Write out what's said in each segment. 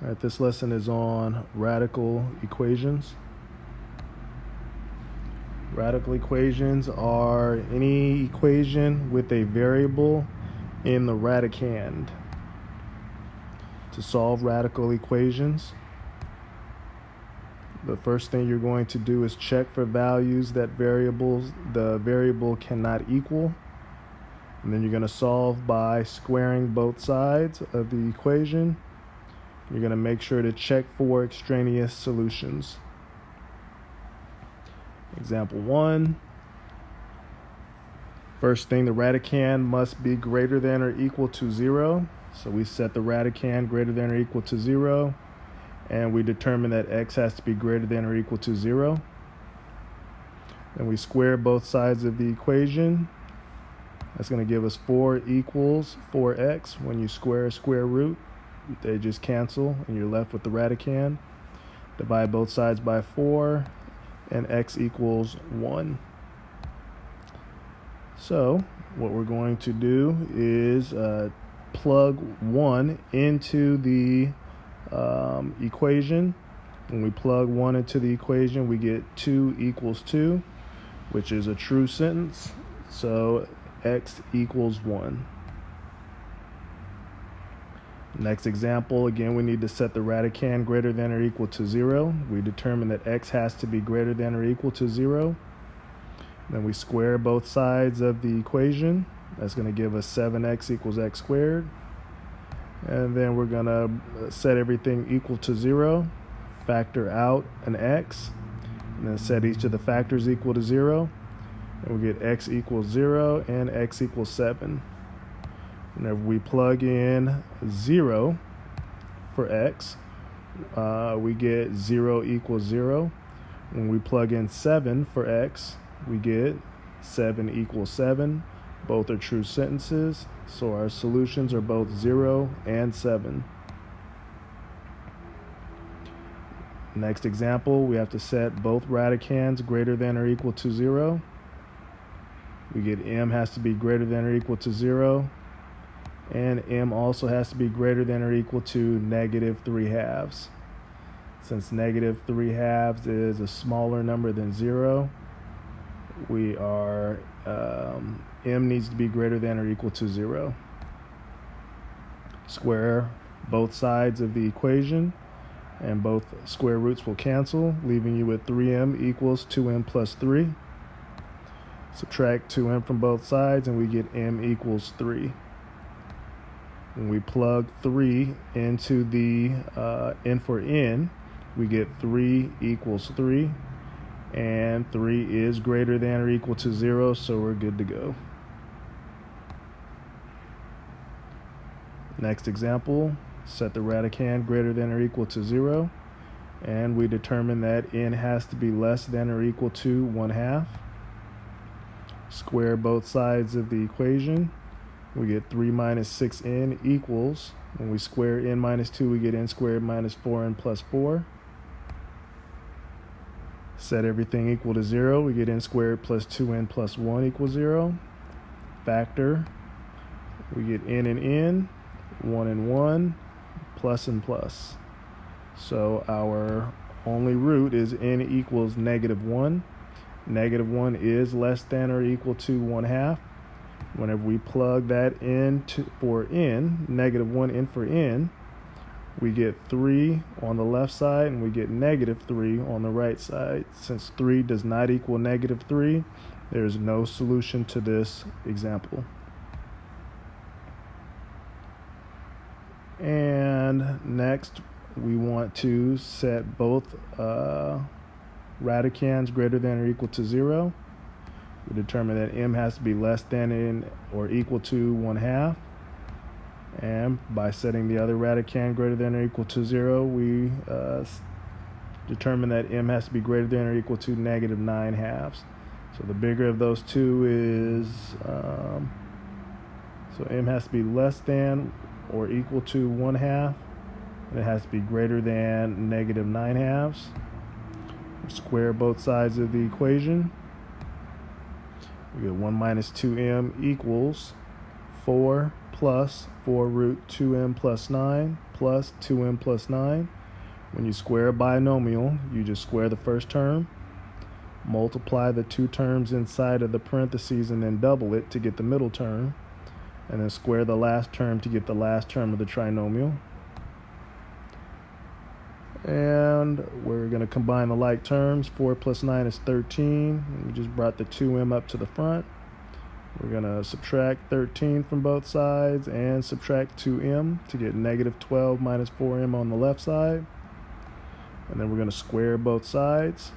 All right, this lesson is on radical equations. Radical equations are any equation with a variable in the radicand. To solve radical equations, the first thing you're going to do is check for values that the variable cannot equal. And then you're going to solve by squaring both sides of the equation. You're going to make sure to check for extraneous solutions. Example 1. First thing, the radicand must be greater than or equal to 0. So we set the radicand greater than or equal to 0. And we determine that x has to be greater than or equal to 0. Then we square both sides of the equation. That's going to give us 4 equals 4x. When you square a square root, they just cancel and you're left with the radicand. Divide both sides by 4 and x equals 1. So what we're going to do is plug 1 into the equation. When we plug 1 into the equation, we get 2 equals 2, which is a true sentence. So x equals 1. Next example, again, we need to set the radicand greater than or equal to 0. We determine that x has to be greater than or equal to 0. Then we square both sides of the equation. That's going to give us 7x equals x squared. And then we're going to set everything equal to 0, factor out an x, and then set each of the factors equal to 0. And we get x equals 0 and x equals 7. Whenever we plug in 0 for x, we get 0 equals 0. When we plug in 7 for x, we get 7 equals 7. Both are true sentences, so our solutions are both 0 and 7. Next example, we have to set both radicands greater than or equal to 0. We get m has to be greater than or equal to 0. And m also has to be greater than or equal to negative 3/2. Since negative 3/2 is a smaller number than 0, m needs to be greater than or equal to 0. Square both sides of the equation, and both square roots will cancel, leaving you with 3m equals 2m plus 3. Subtract 2m from both sides, and we get m equals 3. When we plug 3 into the n for n, we get 3 equals 3, and 3 is greater than or equal to 0, so we're good to go. Next example, set the radicand greater than or equal to 0, and we determine that n has to be less than or equal to 1/2. Square both sides of the equation. We get 3 minus 6n equals, when we square n minus 2, we get n squared minus 4n plus 4. Set everything equal to 0, we get n squared plus 2n plus 1 equals 0. Factor, we get n and n, 1 and 1, plus and plus. So our only root is n equals negative 1. Negative 1 is less than or equal to 1/2. Whenever we plug that in for n, negative 1 in for n, we get 3 on the left side and we get negative 3 on the right side. Since 3 does not equal negative 3, there is no solution to this example. And next, we want to set both radicands greater than or equal to 0. We determine that m has to be less than or equal to 1/2. And by setting the other radicand greater than or equal to 0, we determine that m has to be greater than or equal to negative 9/2. So the bigger of those two is, so m has to be less than or equal to 1/2, and it has to be greater than negative 9/2. Square both sides of the equation. We get 1 minus 2m equals 4 plus 4 root 2m plus 9 plus 2m plus 9. When you square a binomial, you just square the first term, multiply the two terms inside of the parentheses, and then double it to get the middle term, and then square the last term to get the last term of the trinomial. And we're going to combine the like terms. 4 plus 9 is 13. We just brought the 2m up to the front. We're going to subtract 13 from both sides and subtract 2m to get negative 12 minus 4m on the left side. And then we're going to square both sides.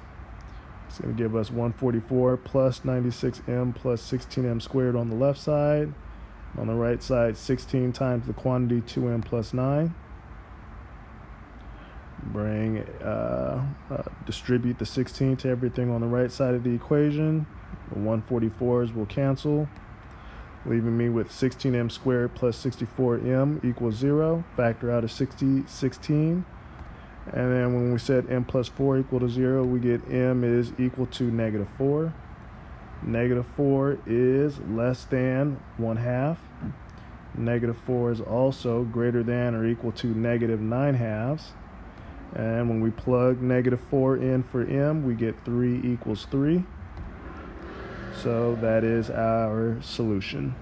It's going to give us 144 plus 96m plus 16m squared on the left side. On the right side, 16 times the quantity 2m plus 9. Distribute the 16 to everything on the right side of the equation. The 144s will cancel, leaving me with 16m squared plus 64m equals 0. Factor out of 16. And then when we set m plus 4 equal to 0, we get m is equal to negative 4. Negative 4 is less than 1/2. Negative 4 is also greater than or equal to negative 9/2. And when we plug negative 4 in for m, we get 3 equals 3. So that is our solution.